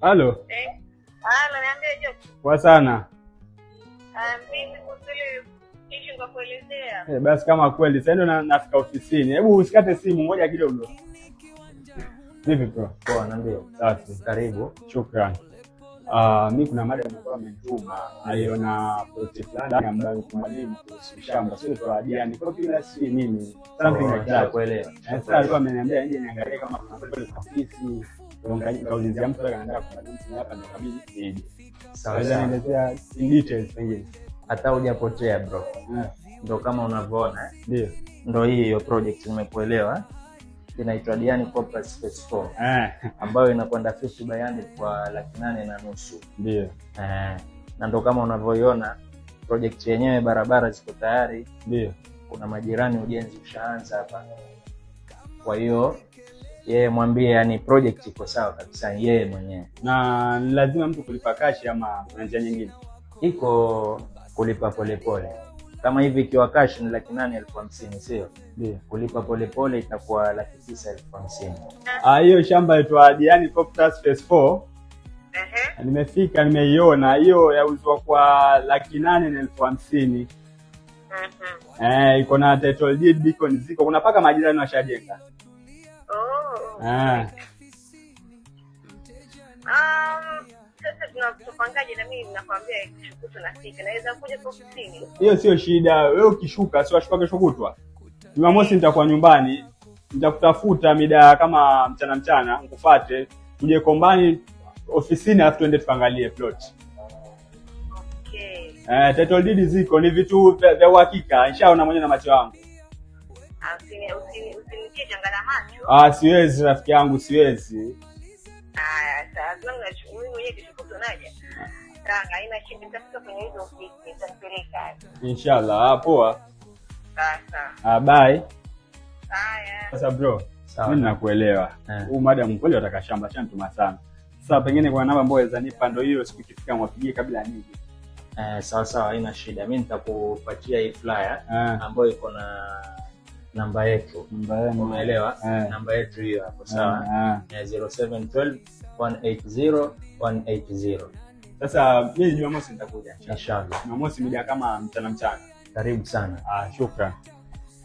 Halo. Halo, niambie Joki. Kwa sana. Mimi kusili kisho kwa kuelezea. Basi kama kweli sasa ndo nafika ofisini. Hebu usikate simu moja kidogo. Vipi bro? Poa, niambie. Safi. Karibu. Shukrani. Mimi kuna mada ambayo amenituma. Aliona project fulani ambayo kumalimu kuhusu shamba. Sio kwa Diani. Kwa kila si mimi. Something like that. Kuelewa. Sasa alikuwa ameniambia nje niangalie kama kuna kweli ofisi. Kaulizia mtu anaenda kumalimu hapa na kabisa nije. Sawa. Naelezea in details pengine. Hata hujapotea bro. Ndio kama unavyoona. Ndio. Ndio hiyo project nimekuelewa. Inaitwa Diani Corporate Space 4. Ambayo inakwenda 50 bayani kwa 8,500,000. Ndio. Na ndio kama unavyoiona project yenyewe, barabara ziko tayari. Ndio. Kuna majirani, ujenzi ushaanza hapa. Kwa hiyo yeye mwambie yani project iko sawa kabisa yeye mwenyewe. Na lazima mtu kulipa cash ama kuna njia nyingine? Iko kulipa polepole. Kama hivi ikiwa cash ni 8,50,000 sio? Ndio. Kulipa polepole itakuwa 9,50,000. Hiyo shamba inaitwa Diani Corporate Space 4. Nimefika, nimeiona. Hiyo yauzwa kwa 8,50,000. Iko na title deed, beacon ziko. Kuna paka majirani washajenga. Sasa tunapangaje? Na mimi ninakwambia kesho tunafika. Naweza kuja kwa ofisini. Hiyo sio shida. Wewe ukishuka, sio washuka kesho kutwa. Jumamosi nitakuwa nyumbani. Nitakutafuta mida kama mchana nikufuate. Tuje kombani ofisini afu tuende tuangalie plot. Okay. Title deed ziko, ni vitu vya uhakika. Nishaona mwenyewe na macho yangu. Usinikie janga la macho. Siwezi rafiki yangu, siwezi. Sasa mimi mwenyewe kishukuto naja. Haina shida, nitafika kwenye hizo ofisi, nitapeleka. Inshallah. Poa. Sasa. Bye. Haya. Sasa bro, sawa. Mimi nakuelewa. Huu madam kweli wataka shamba cha mtuma sana. Sasa pengine kwa namba ambayo zanipa ndio hiyo, siku ikifika mwapigie kabla nyingi. Sawa, haina shida. Mimi nitakupatia hii flyer ambayo iko na namba yetu. Umeelewa? Namba yetu hiyo hapo, sawa? 0712 180 180. Sasa mimi Jumamosi nitakuja inshallah. Jumamosi mida kama mchana. Karibu sana. Shukrani.